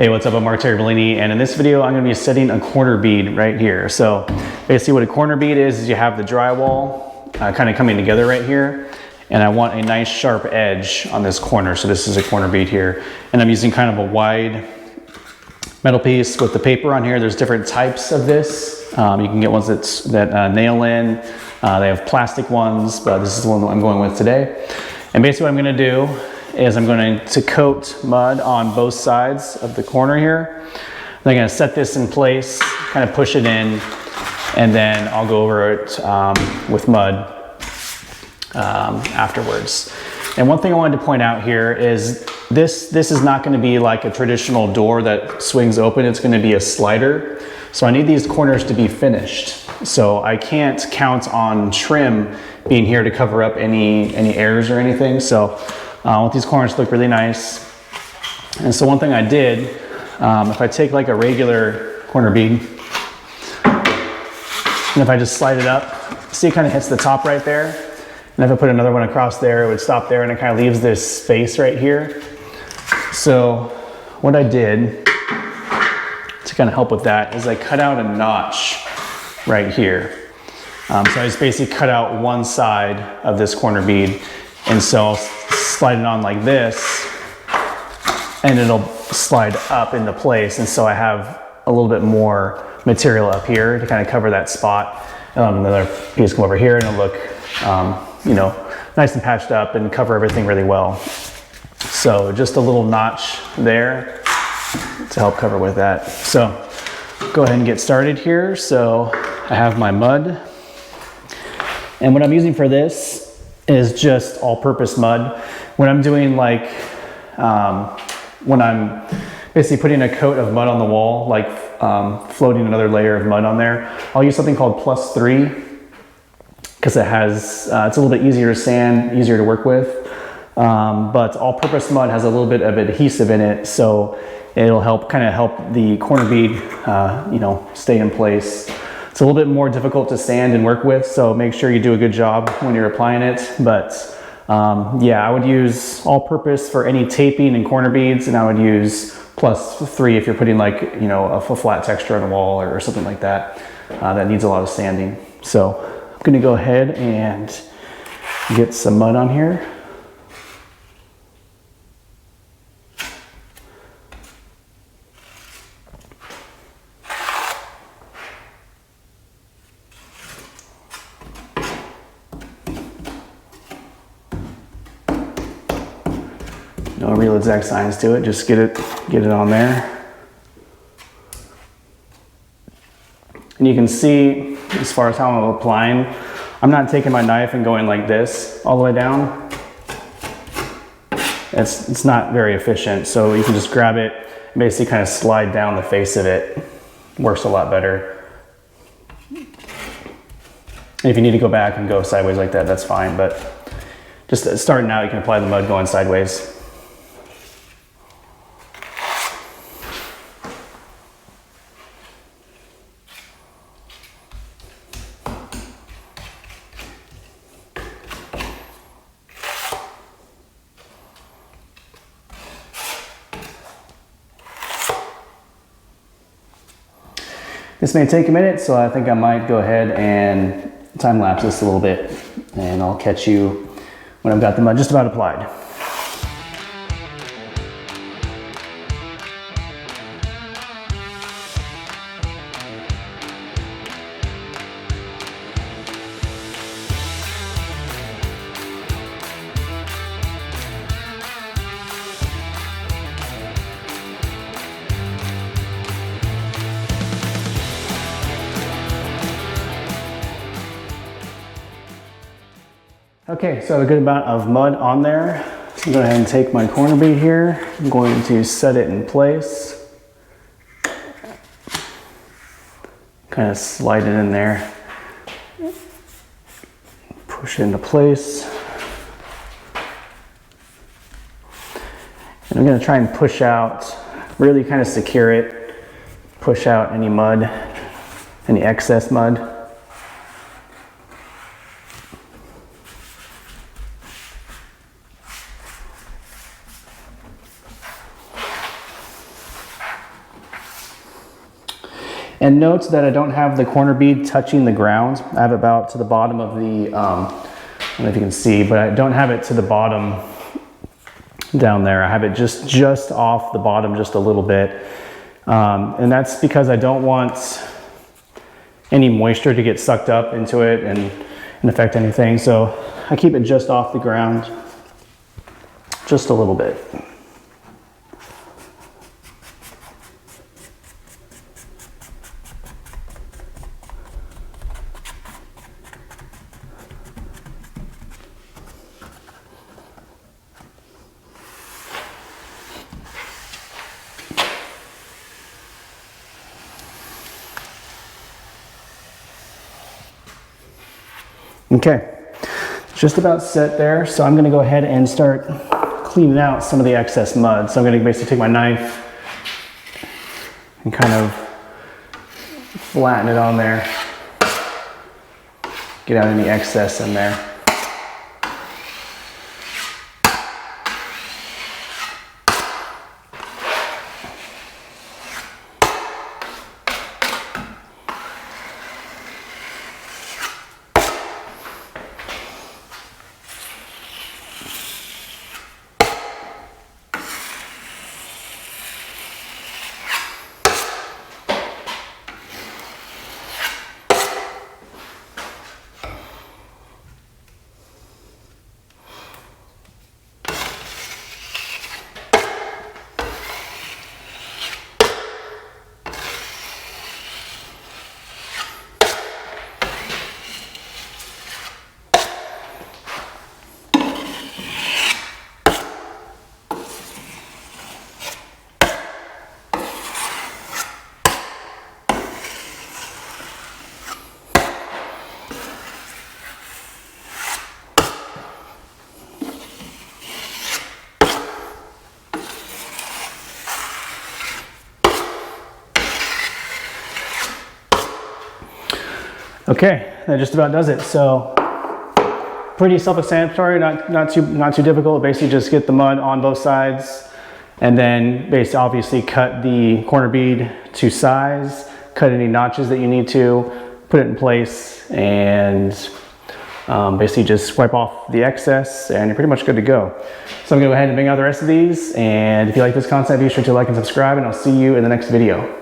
Hey, what's up? I'm Mark Bellini, and in this video I'm going to be setting a corner bead right here. So basically what a corner bead is you have the drywall kind of coming together right here, and I want a nice sharp edge on this corner. So this is a corner bead here, and I'm using kind of a wide metal piece with the paper on here. There's different types of this. You can get ones that nail in. They have plastic ones, but this is the one that I'm going with today. And basically what I'm going to do is I'm going to coat mud on both sides of the corner here. I'm going to set this in place, kind of push it in, and then I'll go over it with mud afterwards. And one thing I wanted to point out here is this is not going to be like a traditional door that swings open. It's going to be a slider. So I need these corners to be finished. So I can't count on trim being here to cover up any errors or anything. So I want these corners to look really nice. And so one thing I did, if I take like a regular corner bead, and if I just slide it up, see it kind of hits the top right there. And if I put another one across there, it would stop there, and it kind of leaves this space right here. So what I did to kind of help with that is I cut out a notch right here. So I just basically cut out one side of this corner bead, and so I'll slide it on like this, and it'll slide up into place. And so I have a little bit more material up here to kind of cover that spot. Another piece come over here, and it'll look, you know, nice and patched up and cover everything really well. So just a little notch there to help cover with that. So go ahead and get started here. So I have my mud, and what I'm using for this is just all-purpose mud. When I'm doing like, when I'm basically putting a coat of mud on the wall, like floating another layer of mud on there, I'll use something called +3, because it has, it's a little bit easier to sand, easier to work with. But all-purpose mud has a little bit of adhesive in it, so it'll help the corner bead, you know, stay in place. It's a little bit more difficult to sand and work with, so make sure you do a good job when you're applying it. But yeah, I would use all-purpose for any taping and corner beads, and I would use +3 if you're putting like, you know, a flat texture on the wall or something like that that needs a lot of sanding. So I'm going to go ahead and get some mud on here. No real exact science to it, just get it on there. And you can see, as far as how I'm applying, I'm not taking my knife and going like this all the way down. It's not very efficient, so you can just grab it and basically kind of slide down the face of it. Works a lot better. And if you need to go back and go sideways like that, that's fine, but just starting out, you can apply the mud going sideways. This may take a minute, so I think I might go ahead and time lapse this a little bit, and I'll catch you when I've got the mud just about applied. Okay, so I have a good amount of mud on there. So I'm going to go ahead and take my corner bead here. I'm going to set it in place. Kind of slide it in there. Push it into place. And I'm going to try and push out, really kind of secure it, push out any mud, any excess mud. And note that I don't have the corner bead touching the ground. I have it about to the bottom of the, I don't know if you can see, but I don't have it to the bottom down there. I have it just off the bottom just a little bit. And that's because I don't want any moisture to get sucked up into it and affect anything. So I keep it just off the ground, just a little bit. Okay, just about set there. So I'm gonna go ahead and start cleaning out some of the excess mud. So I'm gonna basically take my knife and kind of flatten it on there. Get out any excess in there. Okay, that just about does it. So pretty self-explanatory, not too difficult. Basically just get the mud on both sides and then basically obviously cut the corner bead to size, cut any notches that you need to, put it in place, and basically just wipe off the excess and you're pretty much good to go. So I'm gonna go ahead and bang out the rest of these, and if you like this content, be sure to like and subscribe, and I'll see you in the next video.